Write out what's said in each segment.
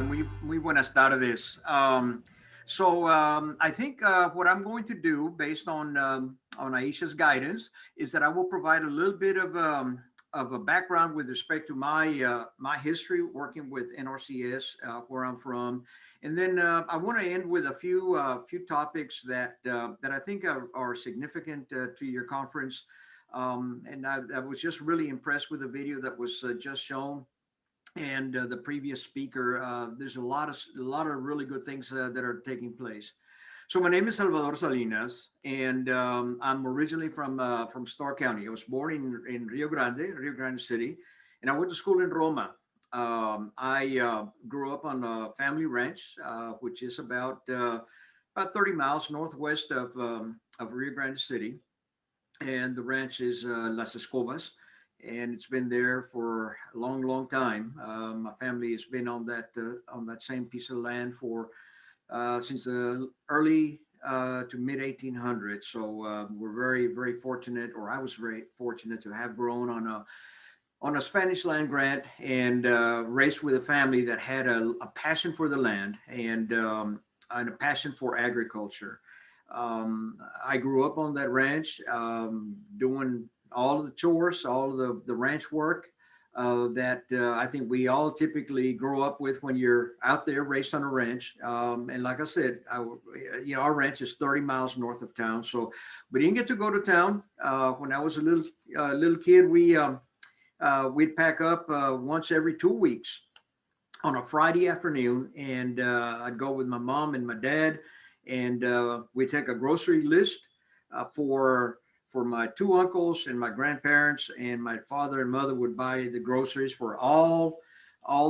Muy buenas tardes. I think what I'm going to do, based on Aisha's guidance, is that I will provide a little bit of a background with respect to my history working with NRCS, where I'm from, and then I want to end with a few topics that I think are significant to your conference. I was just really impressed with the video that was just shown, and the previous speaker. There's a lot of really good things that are taking place. So my name is Salvador Salinas, and I'm originally from Starr County. I was born in Rio Grande City, and I went to school in Roma. I grew up on a family ranch, which is about 30 miles northwest of Rio Grande City, and the ranch is Las Escobas, and it's been there for a long, long time. My family has been on that same piece of land for since the early to mid 1800s. So we're very, very fortunate, or I was very fortunate to have grown on a Spanish land grant and raised with a family that had a passion for the land and a passion for agriculture. I grew up on that ranch, doing all of the chores, all of the ranch work that I think we all typically grow up with when you're out there raised on a ranch. And like I said, our ranch is 30 miles north of town, so we didn't get to go to town. When I was a little kid, we'd pack up once every 2 weeks on a Friday afternoon, and I'd go with my mom and my dad, and we'd take a grocery list for my two uncles and my grandparents, and my father and mother would buy the groceries for all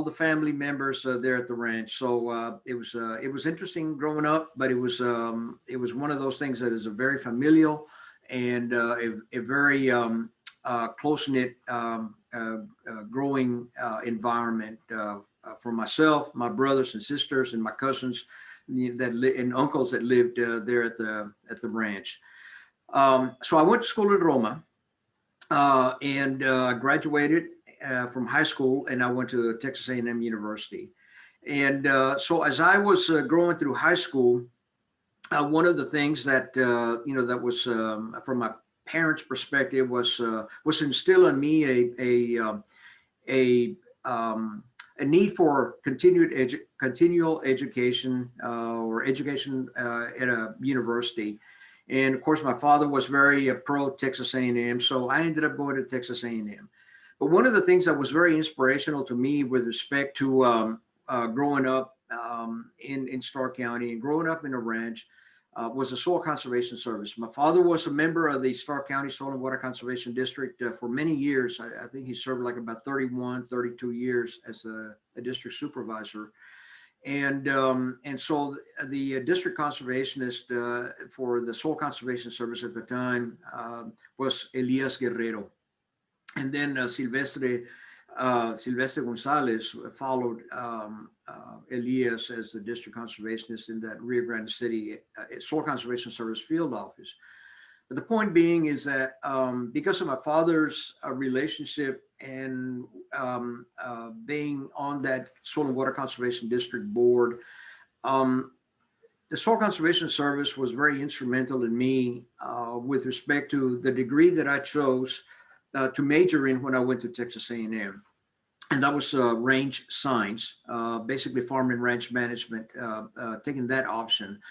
the family members there at the ranch. So it was interesting growing up, but it was one of those things that is a very familial and a very close knit growing environment for myself, my brothers and sisters, and my cousins and uncles that lived there at the ranch. So I went to school in Roma, and graduated from high school, and I went to Texas A&M University. And so as I was growing through high school, one of the things that that was from my parents' perspective was instill in me a need for continual education, or education at a university. And of course, my father was very pro Texas A&M, so I ended up going to Texas A&M. But one of the things that was very inspirational to me with respect to growing up in Starr County and growing up in a ranch was the Soil Conservation Service. My father was a member of the Starr County Soil and Water Conservation District for many years. I think he served like about 31, 32 years as a district supervisor. And so the district conservationist for the Soil Conservation Service at the time was Elias Guerrero. And then Silvestre Gonzalez followed Elias as the district conservationist in that Rio Grande City Soil Conservation Service field office. But the point being is that because of my father's relationship and being on that Soil and Water Conservation District board, the Soil Conservation Service was very instrumental in me with respect to the degree that I chose to major in when I went to Texas A&M. And that was range science, basically farm and ranch management, taking that option.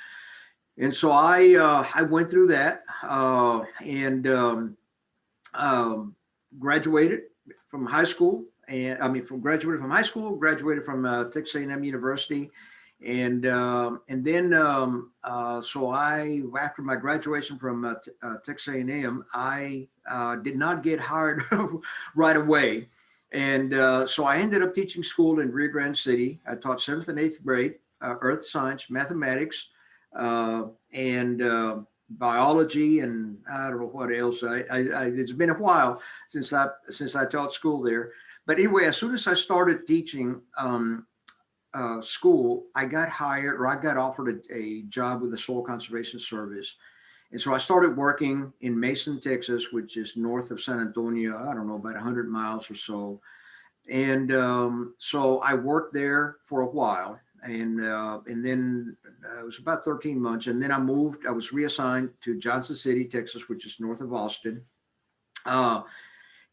And so I went through that and graduated from high school, graduated from Texas A&M University, and then so after my graduation from Texas A&M, I did not get hired right away, and so I ended up teaching school in Rio Grande City. I taught 7th and 8th grade, earth science, mathematics, and biology, and I don't know what else. It's been a while since I taught school there. But anyway, as soon as I started teaching school, I got hired, or I got offered a job with the Soil Conservation Service. And so I started working in Mason, Texas, which is north of San Antonio, I don't know, about 100 miles or so. And so I worked there for a while, and then it was about 13 months, and then I moved. I was reassigned to Johnson City, Texas, which is north of Austin. Uh,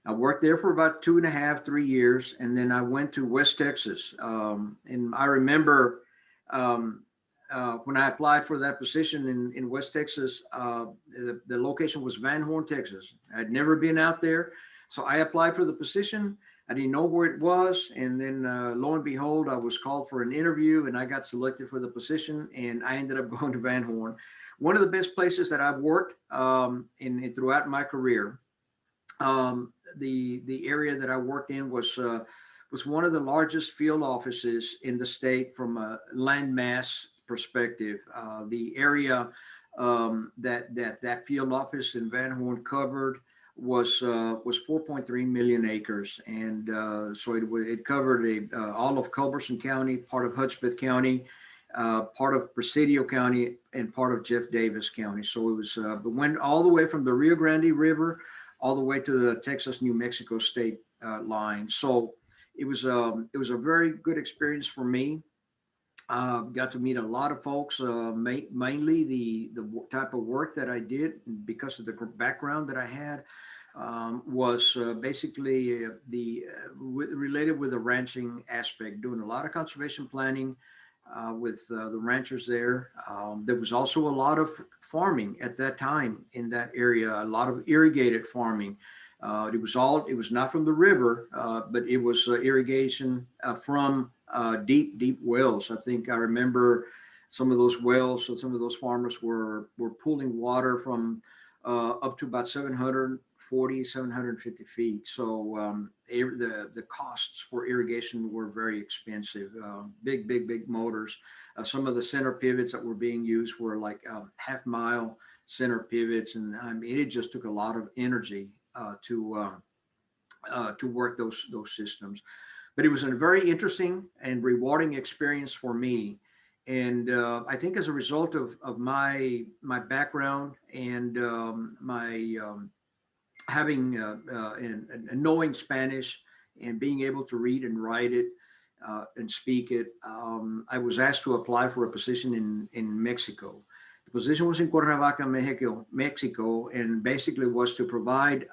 I worked there for about 2.5, 3 years, and then I went to West Texas. And I remember um, when I applied for that position in West Texas, the location was Van Horn, Texas. I'd never been out there, so I applied for the position. I didn't know where it was, and then lo and behold, I was called for an interview, and I got selected for the position, and I ended up going to Van Horn, one of the best places that I've worked in throughout my career. The area that I worked in was one of the largest field offices in the state from a land mass perspective. The area that field office in Van Horn covered was 4.3 million acres, and so it covered all of Culberson County, part of Hudspeth County, part of Presidio County, and part of Jeff Davis County. So it went all the way from the Rio Grande River all the way to the Texas-New Mexico state line. So it was a very good experience for me. Got to meet a lot of folks, mainly the type of work that I did because of the background that I had was basically related with the ranching aspect, doing a lot of conservation planning with the ranchers there. There was also a lot of farming at that time in that area, a lot of irrigated farming. It was not from the river, but it was irrigation from deep wells. I think I remember some of those wells. So some of those farmers were pulling water from up to about 740, 750 feet. So the costs for irrigation were very expensive. Big motors. Some of the center pivots that were being used were like half-mile center pivots, and I mean it just took a lot of energy to work those systems. But it was a very interesting and rewarding experience for me. And I think as a result of my background and my having and knowing Spanish and being able to read and write it and speak it, I was asked to apply for a position in Mexico. The position was in Cuernavaca, Mexico, and basically was to provide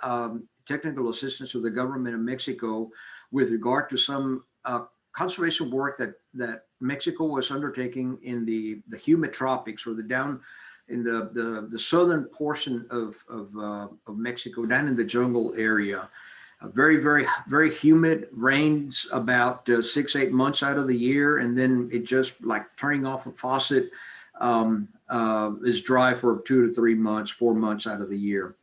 technical assistance to the government of Mexico with regard to some conservation work that Mexico was undertaking in the humid tropics, or the down in the southern portion of Mexico, down in the jungle area. Very humid, rains about 6-8 months out of the year, and then it just like turning off a faucet is dry for 2 to 3 months, 4 months out of the year.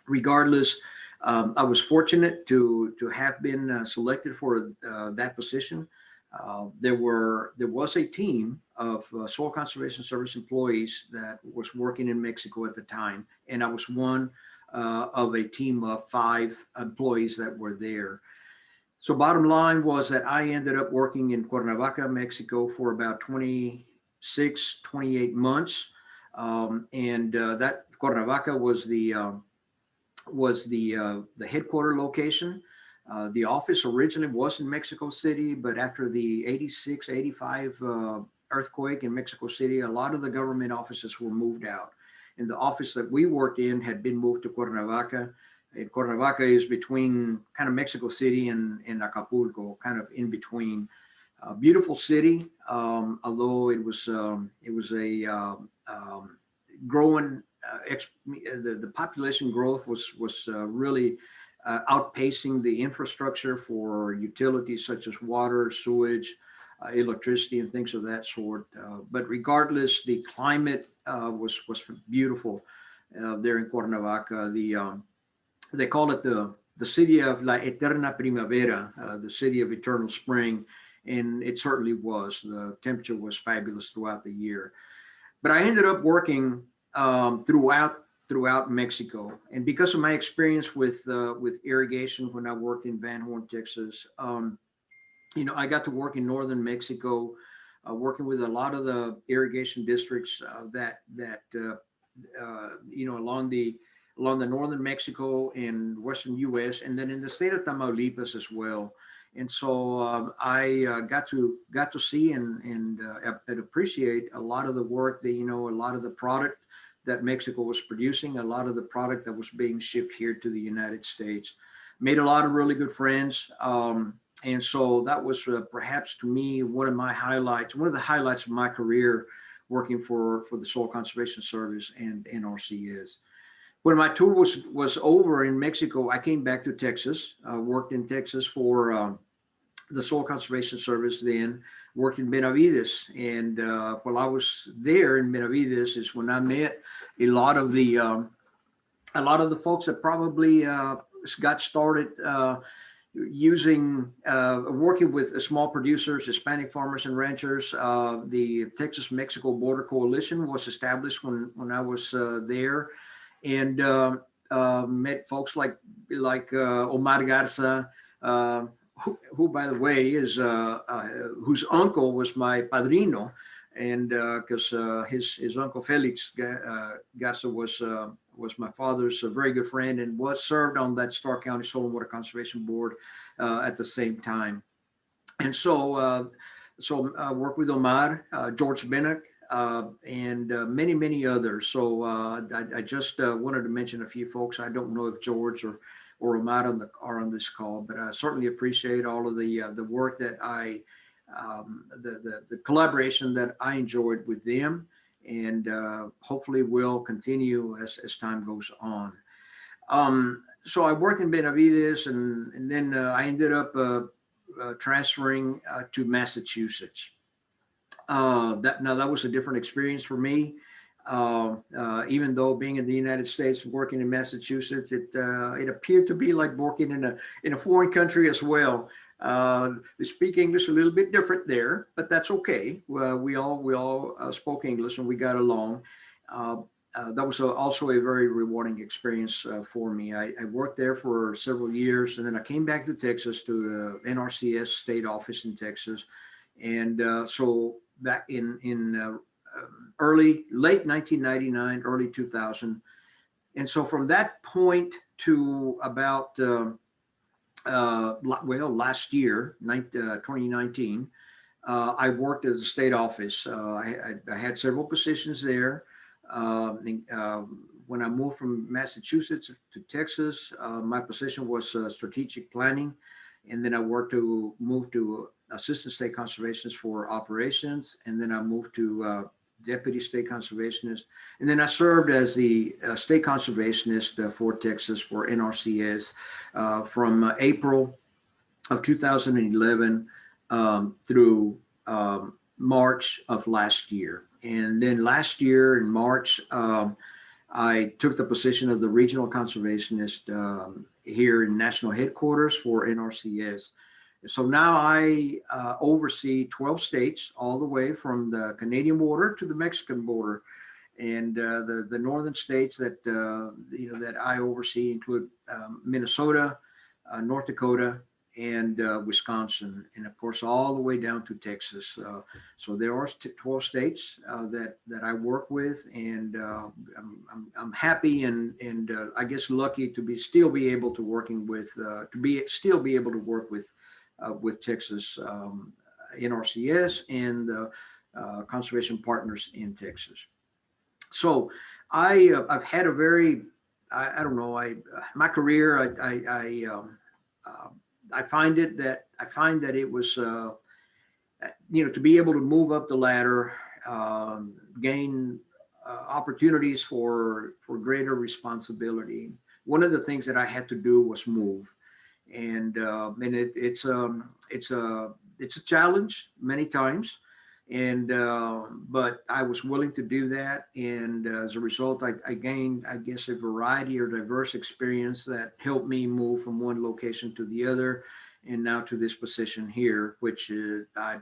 Regardless, I was fortunate to have been selected for that position. There was a team of Soil Conservation Service employees that was working in Mexico at the time, and I was one of a team of 5 employees that were there. So bottom line was that I ended up working in Cuernavaca, Mexico for about 26, 28 months. And that Cuernavaca was the headquarter location. The office originally was in Mexico City, but after the 86, 85 earthquake in Mexico City, a lot of the government offices were moved out. And the office that we worked in had been moved to Cuernavaca. And Cuernavaca is between kind of Mexico City and Acapulco, kind of in between. Beautiful city, although it was a growing. The population growth was really outpacing the infrastructure for utilities such as water, sewage, electricity, and things of that sort. But regardless, the climate was beautiful there in Cuernavaca. They call it the city of La Eterna Primavera, the city of eternal spring, and it certainly was. The temperature was fabulous throughout the year. But I ended up working throughout Mexico, and because of my experience with irrigation when I worked in Van Horn, Texas, I got to work in northern Mexico, working with a lot of the irrigation districts along the northern Mexico and western U.S., and then in the state of Tamaulipas as well. And so I got to see and appreciate a lot of the work that, a lot of the product that Mexico was producing, a lot of the product that was being shipped here to the United States. Made a lot of really good friends. And so that was perhaps to me one of my highlights, one of the highlights of my career working for the Soil Conservation Service and NRCS. When my tour was over in Mexico, I came back to Texas, worked in Texas for the Soil Conservation Service, then worked in Benavides. And while I was there in Benavides is when I met a lot of the folks that probably got started working with small producers, Hispanic farmers and ranchers. The Texas-Mexico Border Coalition was established when I was there, and met folks like Omar Garza, who by the way is whose uncle was my padrino, and because his uncle Felix Garza was my father's very good friend and was served on that Starr County Soil and Water Conservation Board at the same time. And so worked with Omar, George Bennick, and many others. So I just wanted to mention a few folks. I don't know if George or Omar are on this call, but I certainly appreciate all of the work that the collaboration that I enjoyed with them, and hopefully will continue as time goes on. So I worked in Benavides, and then I ended up transferring to Massachusetts. That was a different experience for me. Even though being in the United States and working in Massachusetts, it appeared to be like working in a foreign country as well. They speak English a little bit different there, but that's okay. We all spoke English and we got along. That was also a very rewarding experience for me. I worked there for several years, and then I came back to Texas, to the NRCS state office in Texas. And so back in late 1999, early 2000. And so from that point to about, last year, 2019, I worked as a state office. I had several positions there. When I moved from Massachusetts to Texas, my position was strategic planning. And then I moved to assistant state conservationist for operations. And then I moved to deputy state conservationist. And then I served as the state conservationist for Texas for NRCS from April of 2011 through March of last year. And then last year in March, I took the position of the regional conservationist here in national headquarters for NRCS. So now I oversee 12 states, all the way from the Canadian border to the Mexican border. And the northern states that that I oversee include Minnesota, North Dakota, and Wisconsin, and of course all the way down to Texas. So there are 12 states that I work with, and I'm happy and I guess lucky to still be able to work with Texas NRCS and the conservation partners in Texas. So I've had a very my career I find that it was to be able to move up the ladder, gain opportunities for greater responsibility. One of the things that I had to do was move, and it's a challenge many times, and but I was willing to do that, and as a result, I gained, I guess, a variety or diverse experience that helped me move from one location to the other, and now to this position here, which I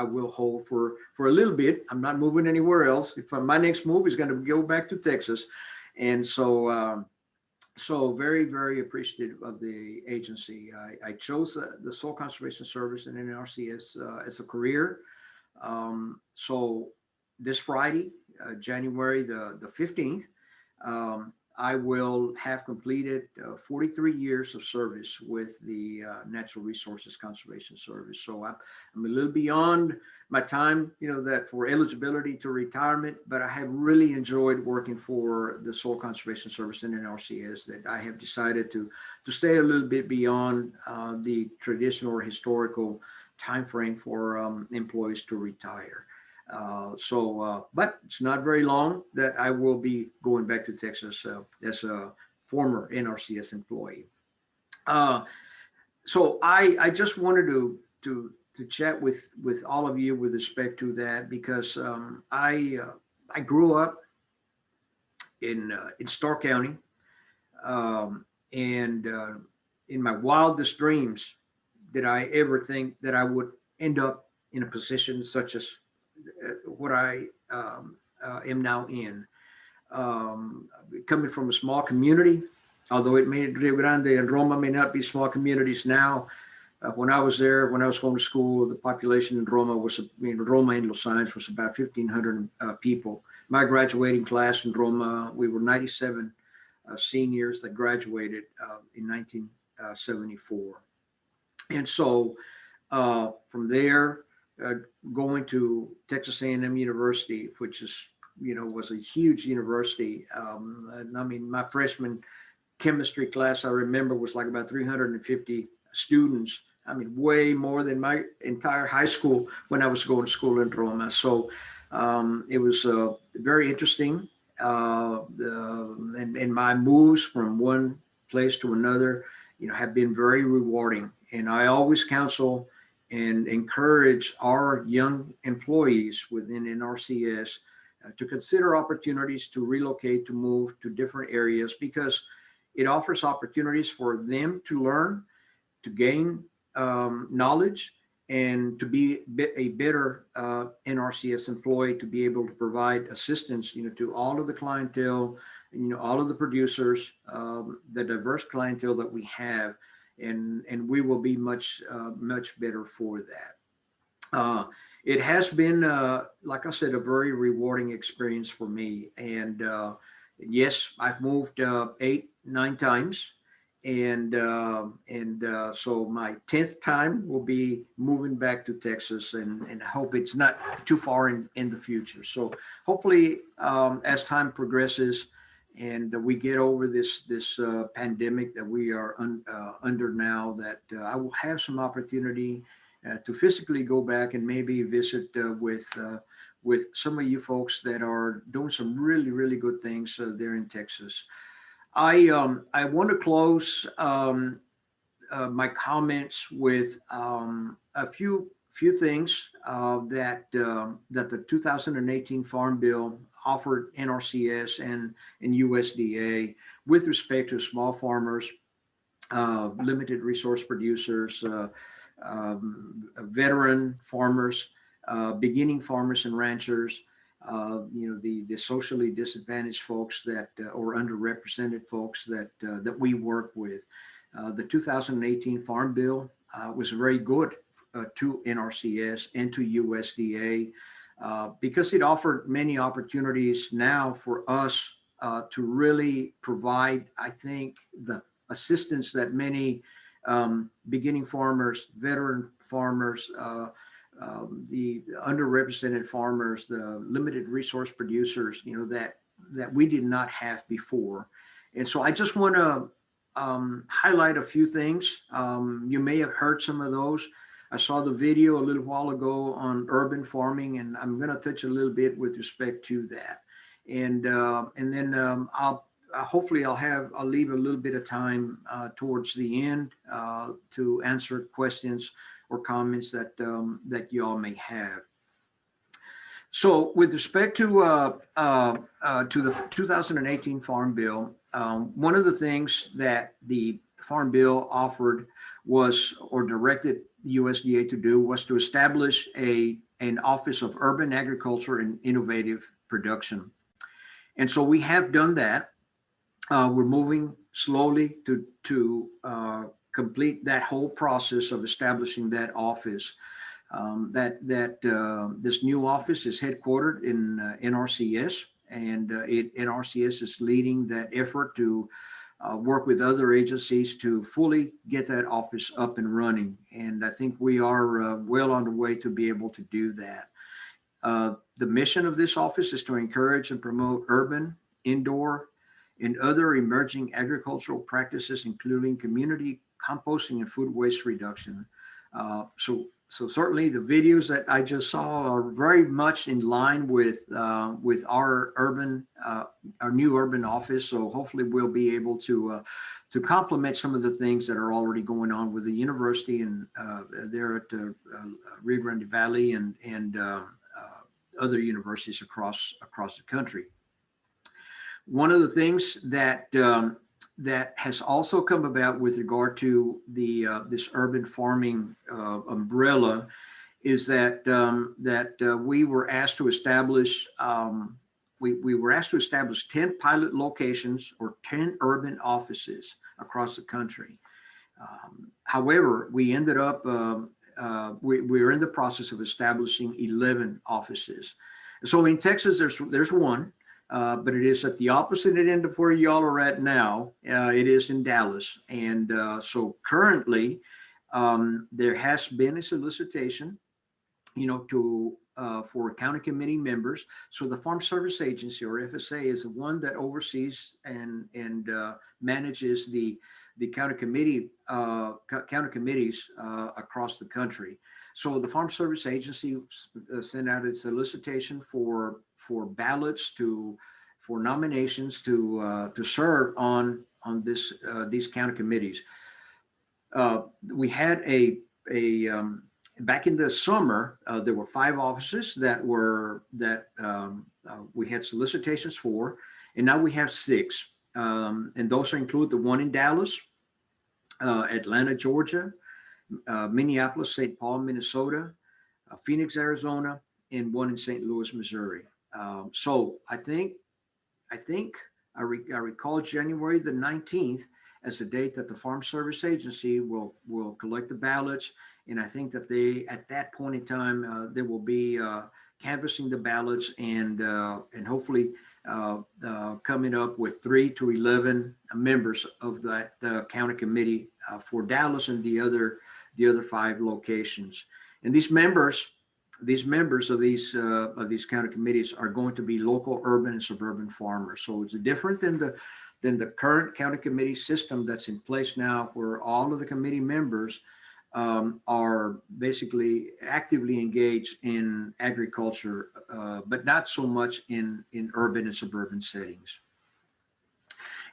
will hold for a little bit. I'm not moving anywhere else. My next move is going to go back to Texas, and so. So very, very appreciative of the agency. I chose the Soil Conservation Service and NRCS as a career. So this Friday, January the 15th, I will have completed 43 years of service with the Natural Resources Conservation Service. So I'm a little beyond my time, that for eligibility to retirement, but I have really enjoyed working for the Soil Conservation Service and NRCS, that I have decided to stay a little bit beyond the traditional or historical time frame for employees to retire. But it's not very long that I will be going back to Texas as a former NRCS employee. So I just wanted to chat with all of you with respect to that, because I grew up in Starr County, and in my wildest dreams did I ever think that I would end up in a position such as what I am now in. Coming from a small community, although Rio Grande and Roma may not be small communities now. When I was there, when I was going to school, the population in Roma and Los Angeles was about 1,500 people. My graduating class in Roma, we were 97 seniors that graduated in 1974. And so from there, going to Texas A&M University, which is, was a huge university. My freshman chemistry class, I remember, was like about 350 students. Way more than my entire high school when I was going to school in Roma. So it was very interesting. And my moves from one place to another, have been very rewarding. And I always counsel and encourage our young employees within NRCS to consider opportunities to relocate, to move to different areas, because it offers opportunities for them to learn, to gain knowledge, and to be a better NRCS employee, to be able to provide assistance, to all of the clientele, all of the producers, the diverse clientele that we have. And we will be much better for that. It has been, like I said, a very rewarding experience for me. And yes, I've moved 8-9 times, and so my 10th time will be moving back to Texas, and I hope it's not too far in the future. So hopefully, as time progresses, and we get over this pandemic that we are under now, that I will have some opportunity to physically go back and maybe visit with some of you folks that are doing some really, really good things there in Texas. I want to close my comments with a few things that the 2018 Farm Bill offered NRCS and USDA with respect to small farmers, limited resource producers, veteran farmers, beginning farmers and ranchers, the socially disadvantaged folks that or underrepresented folks that we work with. The 2018 Farm Bill was very good to NRCS and to USDA because it offered many opportunities now for us to really provide, I think, the assistance that many beginning farmers, veteran farmers, the underrepresented farmers, the limited resource producers, that we did not have before. And so I just want to highlight a few things. You may have heard some of those. I saw the video a little while ago on urban farming, and I'm going to touch a little bit with respect to that. And then hopefully I'll leave a little bit of time towards the end to answer questions or comments that y'all may have. So with respect to the 2018 Farm Bill, one of the things that the Farm Bill offered was, or directed the USDA to do, was to establish an Office of Urban Agriculture and Innovative Production. And so we have done that. We're moving slowly to complete that whole process of establishing that office. This new office is headquartered in NRCS, and NRCS is leading that effort to work with other agencies to fully get that office up and running. And I think we are well on the way to be able to do that. The mission of this office is to encourage and promote urban, indoor, and other emerging agricultural practices, including community composting and food waste reduction. So certainly the videos that I just saw are very much in line with our new urban office. So hopefully we'll be able to complement some of the things that are already going on with the university and there at Rio Grande Valley and other universities across the country. One of the things that that has also come about with regard to this urban farming umbrella is that we were asked to establish we were asked to establish 10 pilot locations or 10 urban offices across the country. However, we ended up we're in the process of establishing 11 offices. So in Texas, there's one. But it is at the opposite end of where y'all are at now. It is in Dallas. And so currently, there has been a solicitation, for county committee members. So the Farm Service Agency, or FSA, is the one that oversees and manages the county committees across the country. So the Farm Service Agency sent out a solicitation for ballots for nominations to serve on these county committees. We had back in the summer, there were 5 offices that we had solicitations for, and now we have 6. And those include the one in Dallas, Atlanta, Georgia, Minneapolis, St. Paul, Minnesota, Phoenix, Arizona, and one in St. Louis, Missouri. So I recall January the 19th as the date that the Farm Service Agency will collect the ballots. And I think that at that point in time, they will be canvassing the ballots and hopefully coming up with 3 to 11 members of that county committee for Dallas and the other 5 locations. And these members of these county committees are going to be local urban and suburban farmers. So it's different than the current county committee system that's in place now, where all of the committee members are basically actively engaged in agriculture, but not so much in urban and suburban settings.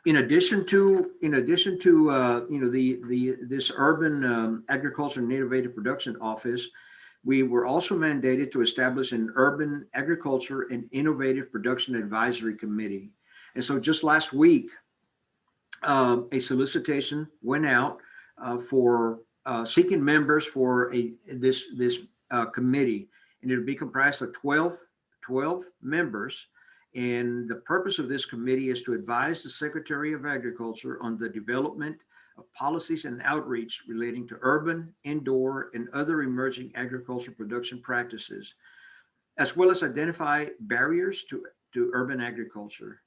In addition to this urban agriculture and innovative production office, we were also mandated to establish an urban agriculture and innovative production advisory committee. And so just last week, a solicitation went out for seeking members for this committee, and it'll be comprised of 12 members. And the purpose of this committee is to advise the Secretary of Agriculture on the development of policies and outreach relating to urban, indoor, and other emerging agricultural production practices, as well as identify barriers to urban agriculture.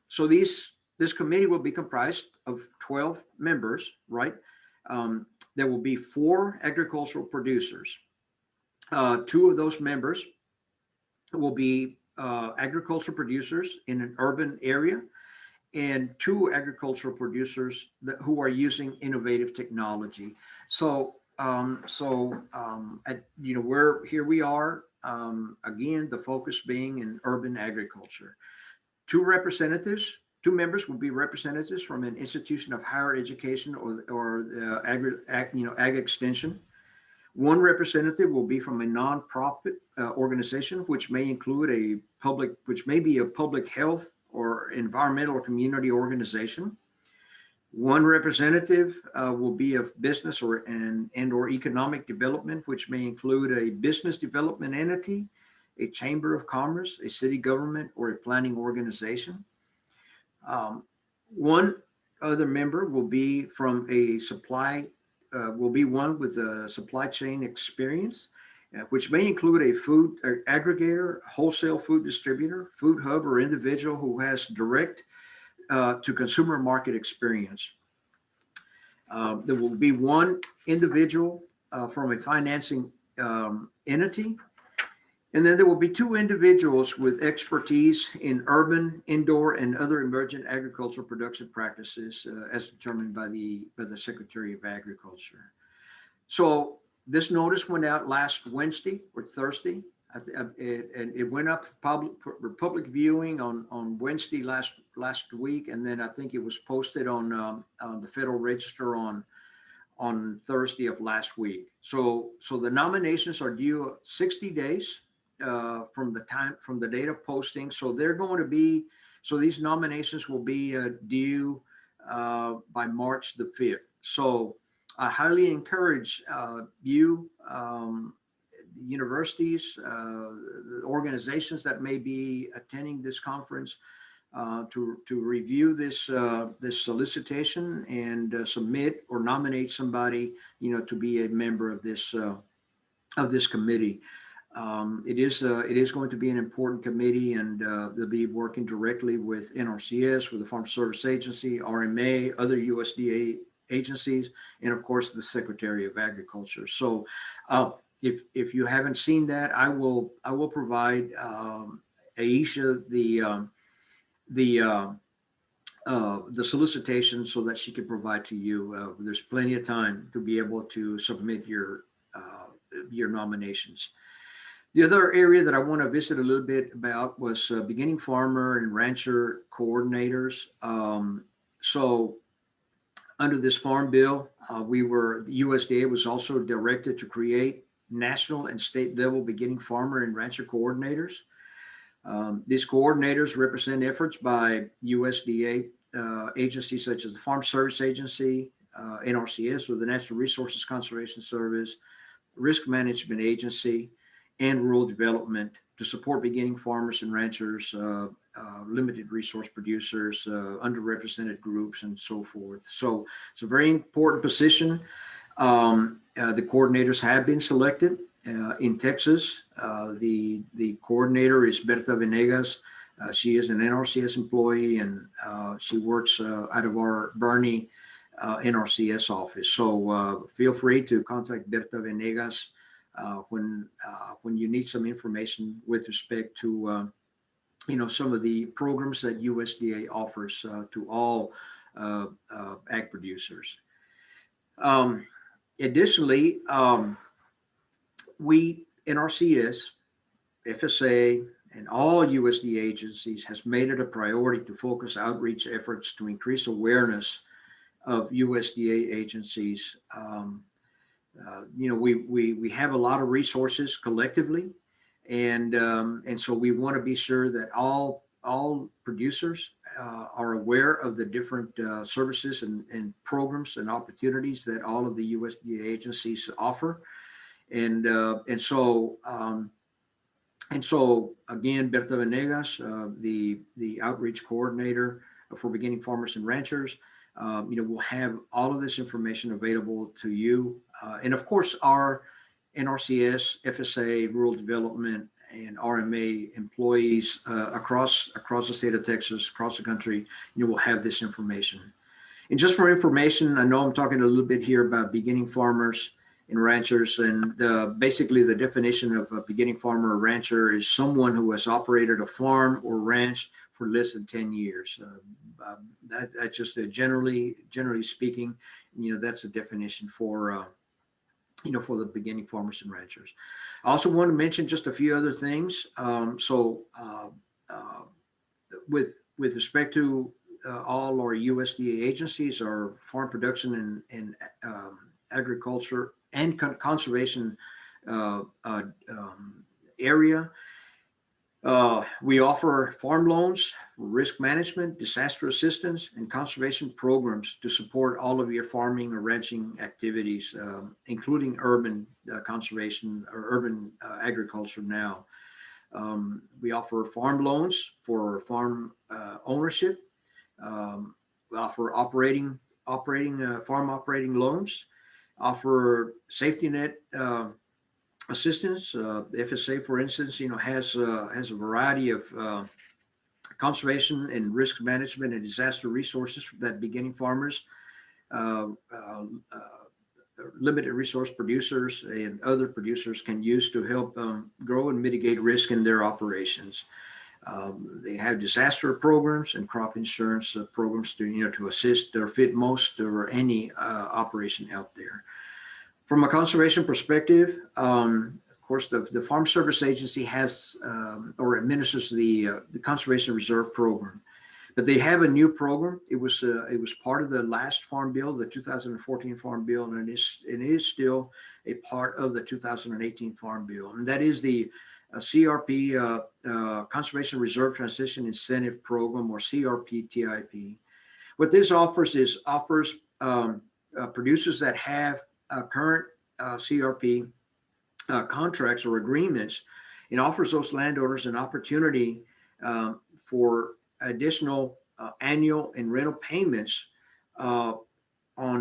So this committee will be comprised of 12 members, right? There will be 4 agricultural producers. 2 of those members will be agricultural producers in an urban area, and 2 agricultural producers who are using innovative technology. So, we are, again, the focus being in urban agriculture. 2 members will be representatives from an institution of higher education or ag extension. 1 representative will be from a nonprofit organization, which may be a public health or environmental or community organization. 1 representative will be of business or economic development, which may include a business development entity, a chamber of commerce, a city government, or a planning organization. 1 other member will be from a one with a supply chain experience, which may include a food aggregator, wholesale food distributor, food hub, or individual who has direct to consumer market experience. There will be one individual from a financing entity, and then there will be two individuals with expertise in urban, indoor, and other emergent agricultural production practices as determined by the Secretary of Agriculture. So this notice went out last Wednesday or Thursday, and it went up for public viewing on Wednesday last week, and then I think it was posted on the Federal Register on Thursday of last week. So the nominations are due 60 days from the date of posting. So these nominations will be due by March the 5th. So I highly encourage you, universities, organizations that may be attending this conference to review this solicitation and submit or nominate somebody, to be a member of this committee. It is going to be an important committee, and they'll be working directly with NRCS, with the Farm Service Agency, RMA, other USDA agencies, and of course the Secretary of Agriculture. So if you haven't seen that, I will provide Aisha the solicitation so that she can provide to you. There's plenty of time to be able to submit your nominations. The other area that I want to visit a little bit about was beginning farmer and rancher coordinators. So under this farm bill, the USDA was also directed to create national and state level beginning farmer and rancher coordinators. These coordinators represent efforts by USDA agencies such as the Farm Service Agency, NRCS, or the Natural Resources Conservation Service, Risk Management Agency, and Rural Development to support beginning farmers and ranchers, limited resource producers, underrepresented groups, and so forth. So it's a very important position. The coordinators have been selected. In Texas, the coordinator is Berta Venegas. She is an NRCS employee, and she works out of our Bernie NRCS office. So feel free to contact Berta Venegas when you need some information with respect to some of the programs that USDA offers to all ag producers. Additionally, we, NRCS, FSA, and all USDA agencies has made it a priority to focus outreach efforts to increase awareness of USDA agencies. We have a lot of resources collectively, and so we want to be sure that all producers are aware of the different services and programs and opportunities that all of the USDA agencies offer. And so again, Berta Venegas, the outreach coordinator for beginning farmers and ranchers, we'll have all of this information available to you. And of course, our NRCS, FSA, Rural Development, and RMA employees across the state of Texas, across the country, will have this information. And just for information, I know I'm talking a little bit here about beginning farmers and ranchers, and basically the definition of a beginning farmer or rancher is someone who has operated a farm or ranch for less than 10 years. That's just generally speaking, that's a definition for for the beginning farmers and ranchers. I also want to mention just a few other things. With respect to all our USDA agencies, our farm production and agriculture and conservation area, we offer farm loans, risk management, disaster assistance, and conservation programs to support all of your farming or ranching activities, including urban conservation or urban agriculture now. We offer farm loans for farm ownership. We offer farm operating loans, offer safety net assistance. FSA, for instance, has a variety of conservation and risk management and disaster resources that beginning farmers, uh, uh, limited resource producers, and other producers can use to help grow and mitigate risk in their operations. They have disaster programs and crop insurance programs to assist or fit most or any operation out there. From a conservation perspective, of course, the Farm Service Agency has or administers the Conservation Reserve Program, but they have a new program. It was part of the last Farm Bill, the 2014 Farm Bill, and it is still a part of the 2018 Farm Bill, and that is the CRP, Conservation Reserve Transition Incentive Program, or CRP-TIP. What this offers producers that have current CRP contracts or agreements, and offers those landowners an opportunity for additional annual and rental payments on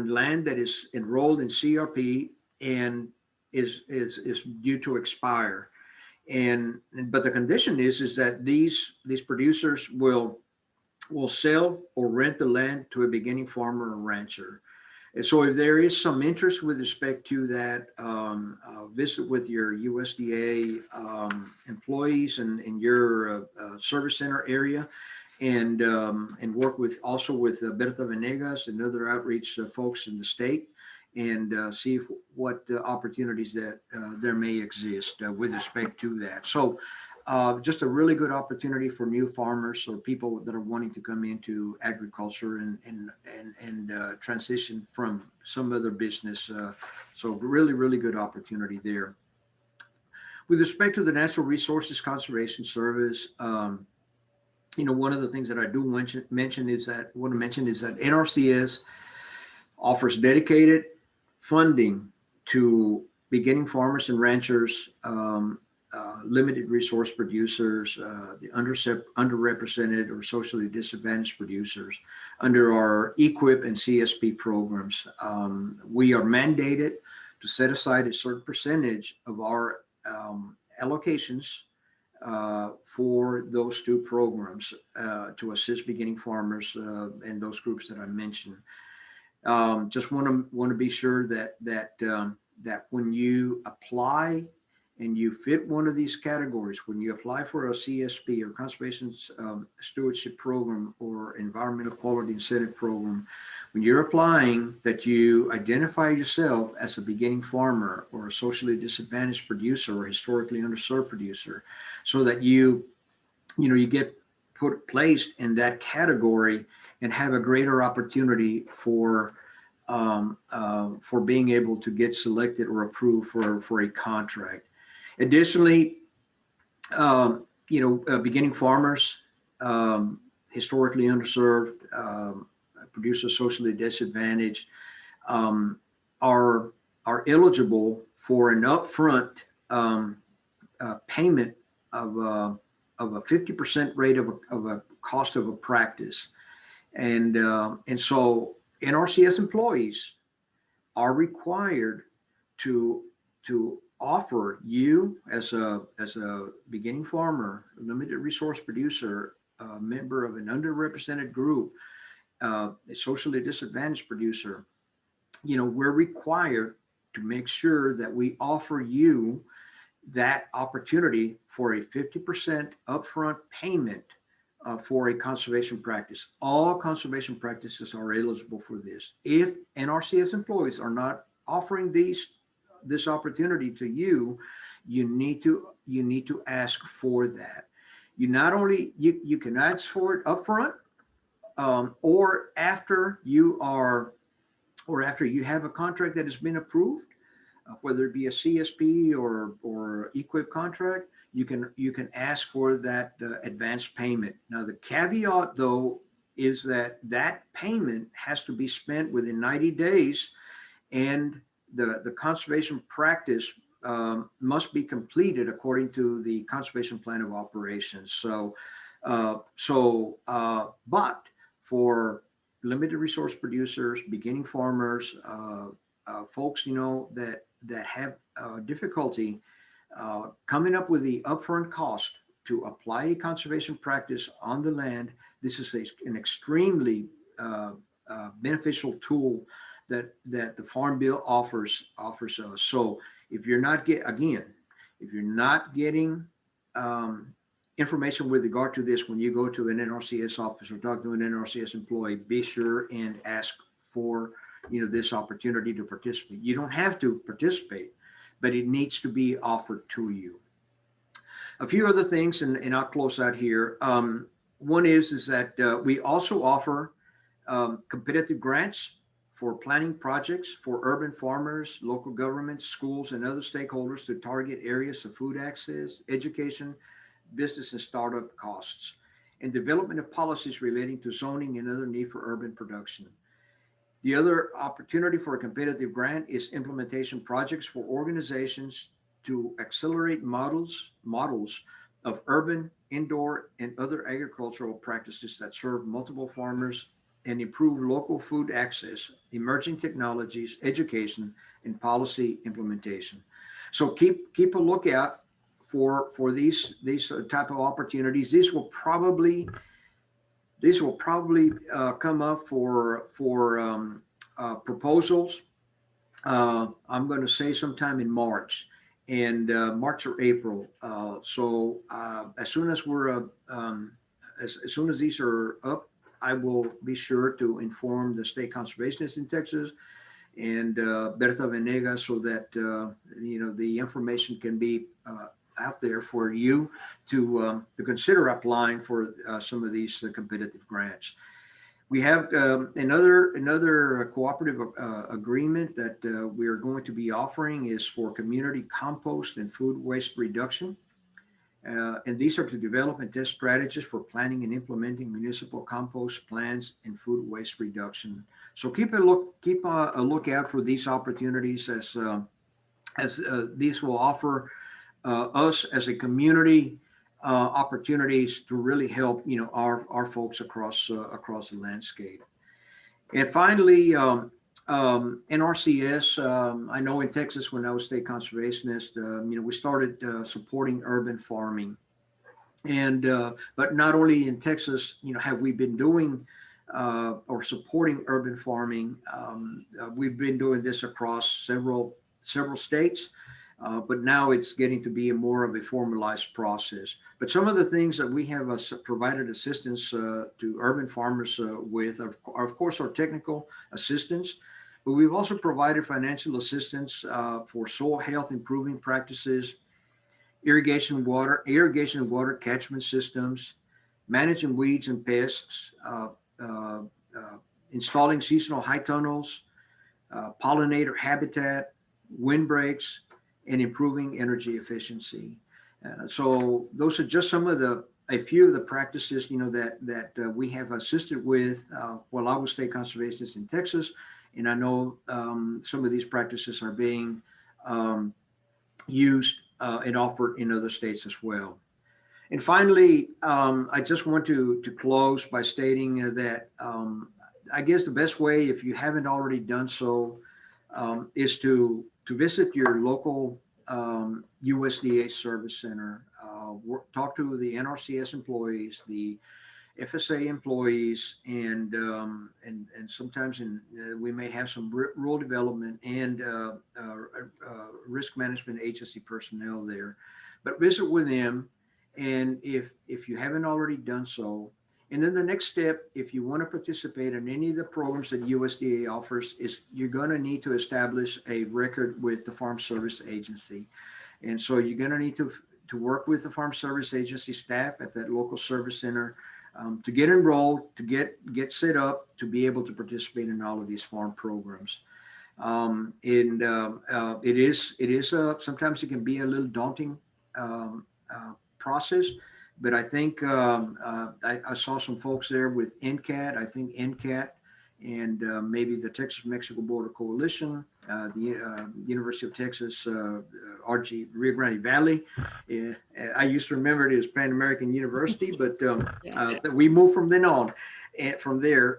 land that is enrolled in CRP and is due to expire. But the condition is that these producers will sell or rent the land to a beginning farmer or rancher. And so if there is some interest with respect to that, visit with your USDA employees in your service center area, and work also with Berta Venegas and other outreach folks in the state, and see what opportunities that there may exist with respect to that. So just a really good opportunity for new farmers or people that are wanting to come into agriculture and transition from some other business. So really, really good opportunity there. With respect to the Natural Resources Conservation Service, one of the things that I do want to mention is that NRCS offers dedicated funding to beginning farmers and ranchers, limited resource producers, the underrepresented or socially disadvantaged producers under our EQIP and CSP programs. We are mandated to set aside a certain percentage of our allocations for those two programs to assist beginning farmers and those groups that I mentioned. Just want to be sure that when you apply and you fit one of these categories, when you apply for a CSP or Conservation Stewardship Program or Environmental Quality Incentive Program, when you're applying, that you identify yourself as a beginning farmer or a socially disadvantaged producer or historically underserved producer, so that you get placed in that category and have a greater opportunity for being able to get selected or approved for a contract. Additionally, beginning farmers, historically underserved, producers socially disadvantaged, are eligible for an upfront payment of a 50% rate of a cost of a practice, and so NRCS employees are required to offer you as a beginning farmer, limited resource producer, a member of an underrepresented group, a socially disadvantaged producer. We're required to make sure that we offer you that opportunity for a 50% upfront payment for a conservation practice. All conservation practices are eligible for this. If NRCS employees are not offering this opportunity to you, you need to ask for that. You not only you can ask for it upfront, or after you have a contract that has been approved, whether it be a CSP or EQIP contract, you can ask for that advanced payment. Now, the caveat, though, is that payment has to be spent within 90 days, and the conservation practice must be completed according to the conservation plan of operations. But for limited resource producers, beginning farmers, folks, that have difficulty coming up with the upfront cost to apply a conservation practice on the land. This is an extremely beneficial tool that the Farm Bill offers us. So if you're not if you're not getting information with regard to this when you go to an NRCS office or talk to an NRCS employee, be sure and ask for this opportunity to participate. You don't have to participate, but it needs to be offered to you. A few other things, and I'll close out here. One is that we also offer competitive grants for planning projects for urban farmers, local governments, schools, and other stakeholders to target areas of food access, education, business and startup costs, and development of policies relating to zoning and other need for urban production. The other opportunity for a competitive grant is implementation projects for organizations to accelerate models of urban, indoor, and other agricultural practices that serve multiple farmers and improve local food access, emerging technologies, education, and policy implementation. So keep a lookout for these type of opportunities. These will probably come up for proposals. I'm going to say sometime in March, and March or April. So as soon as we're as soon as these are up, I will be sure to inform the state conservationists in Texas and Berta Venegas so that the information can be out there for you to consider applying for some of these competitive grants. We have another cooperative agreement that we are going to be offering is for community compost and food waste reduction. And these are to develop and test strategies for planning and implementing municipal compost plans and food waste reduction. So keep a lookout for these opportunities as these will offer us as a community opportunities to really help our folks across the landscape. And finally, NRCS. I know in Texas when I was state conservationist, we started supporting urban farming, and but not only in Texas, have we been doing or supporting urban farming. We've been doing this across several states. But now it's getting to be more of a formalized process. But some of the things that we have provided assistance to urban farmers with are, of course, our technical assistance, but we've also provided financial assistance for soil health improving practices, irrigation and water catchment systems, managing weeds and pests, installing seasonal high tunnels, pollinator habitat, windbreaks, and improving energy efficiency. So those are just a few of the practices, that we have assisted with while I was state conservationist in Texas. And I know some of these practices are being used and offered in other states as well. And finally, I just want to close by stating that I guess the best way, if you haven't already done so, is to visit your local USDA service center, talk to the NRCS employees, the FSA employees, and sometimes we may have some rural development and risk management agency personnel there. But visit with them, and if you haven't already done so, and then the next step, if you want to participate in any of the programs that USDA offers, is you're going to need to establish a record with the Farm Service Agency. And so you're going to need to work with the Farm Service Agency staff at that local service center to get enrolled, to get set up, to be able to participate in all of these farm programs. It is sometimes it can be a little daunting process. But I think I saw some folks there with NCAT. I think NCAT and maybe the Texas-Mexico Border Coalition, the University of Texas, RG, Rio Grande Valley. I used to remember it as Pan American University, but we moved from then on, from there.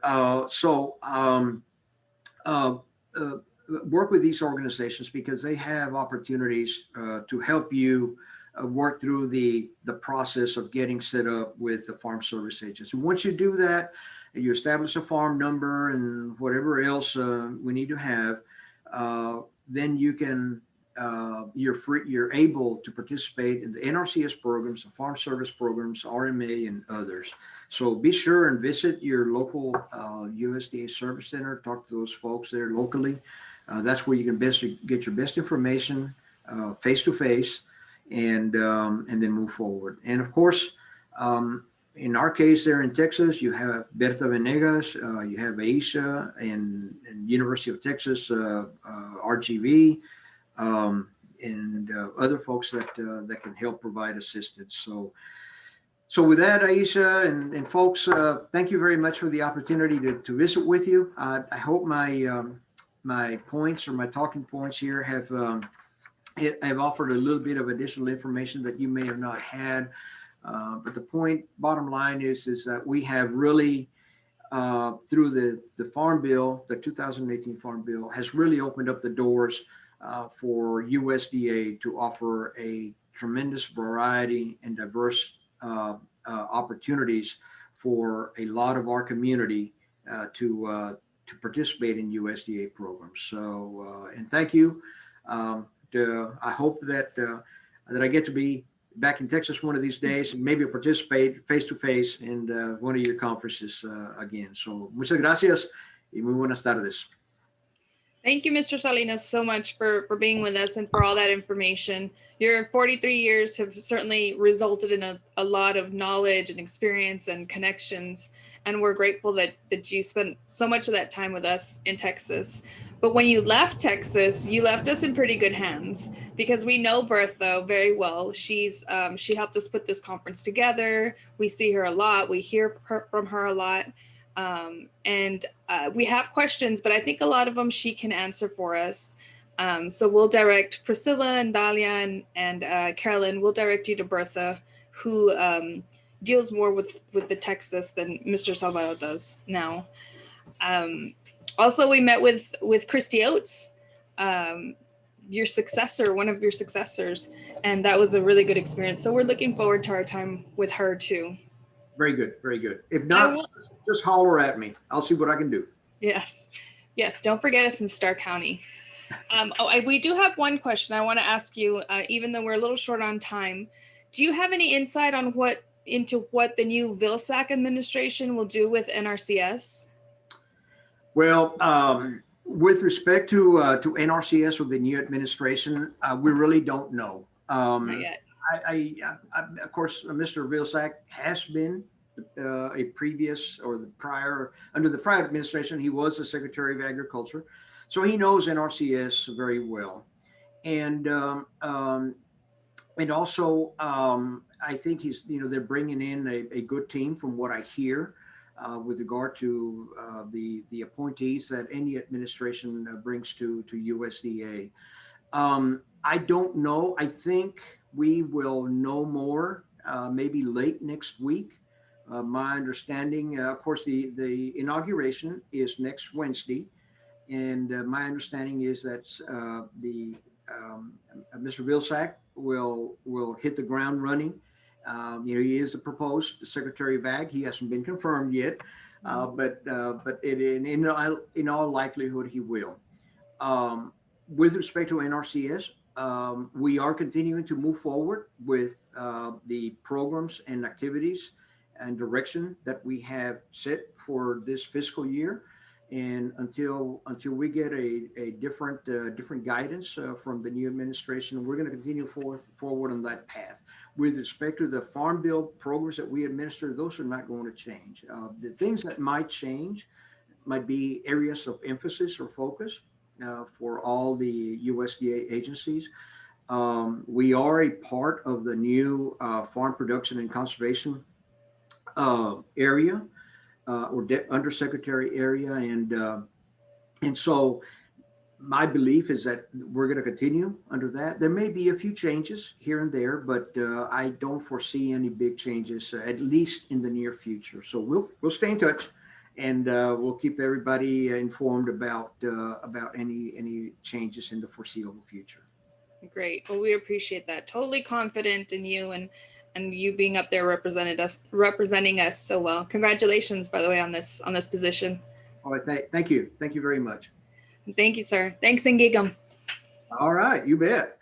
work with these organizations because they have opportunities to help you work through the process of getting set up with the Farm Service Agency. Once you do that, you establish a farm number and whatever else we need to have, then you can you're able to participate in the NRCS programs, the Farm Service programs, RMA, and others. So be sure and visit your local USDA Service Center. Talk to those folks there locally. That's where you can best get your best information face to face, and then move forward. And of course, in our case there in Texas, you have Berta Venegas, you have Aisha, and University of Texas, RGV, and other folks that can help provide assistance. So with that, Aisha and folks, thank you very much for the opportunity to visit with you. I hope my points or my talking points here have offered a little bit of additional information that you may have not had. But the bottom line is that we have really, through the Farm Bill, the 2018 Farm Bill, has really opened up the doors for USDA to offer a tremendous variety and diverse opportunities for a lot of our community to participate in USDA programs. So, and thank you. I hope that I get to be back in Texas one of these days and maybe participate face to face in one of your conferences again. So, muchas gracias y muy buenas tardes. Thank you, Mr. Salinas, so much for being with us and for all that information. Your 43 years have certainly resulted in a lot of knowledge and experience and connections. And we're grateful that you spent so much of that time with us in Texas. But when you left Texas, you left us in pretty good hands because we know Bertha very well. She helped us put this conference together. We see her a lot. We hear from her a lot. And we have questions, but I think a lot of them she can answer for us. So we'll direct Priscilla and Dalia and Carolyn, we'll direct you to Bertha, who deals more with the Texas than Mr. Salvador does now. Also, we met with Christy Oates, your successor, one of your successors, and that was a really good experience. So we're looking forward to our time with her too. Very good, very good. If not, just holler at me. I'll see what I can do. Yes, yes. Don't forget us in Starr County. We do have one question I want to ask you, even though we're a little short on time. Do you have any insight on what the new Vilsack administration will do with NRCS? Well, with respect to NRCS or the new administration, we really don't know. Not yet. Of course, Mr. Vilsack has been a previous or the prior, under the prior administration, he was the Secretary of Agriculture. So he knows NRCS very well. And also, I think they're bringing in a good team from what I hear with regard to the appointees that any administration brings to USDA. I don't know. I think we will know more maybe late next week. My understanding, of course, the inauguration is next Wednesday. And my understanding is that Mr. Vilsack will hit the ground running. He is the proposed Secretary of Ag. He hasn't been confirmed yet, but in all likelihood he will. With respect to NRCS, we are continuing to move forward with the programs and activities and direction that we have set for this fiscal year. And until we get a different guidance from the new administration, we're going to continue forward on that path. With respect to the Farm Bill programs that we administer, those are not going to change. The things that might change might be areas of emphasis or focus for all the USDA agencies. We are a part of the new Farm Production and Conservation area. Or undersecretary area, and so my belief is that we're going to continue under that. There may be a few changes here and there, but I don't foresee any big changes, at least in the near future. So we'll stay in touch, and we'll keep everybody informed about any changes in the foreseeable future. Great. Well, we appreciate that. Totally confident in you and you being up there representing us so well. Congratulations, by the way, on this position. All right, thank you very much. Thank you, sir. Thanks, Ngigam. All right, you bet.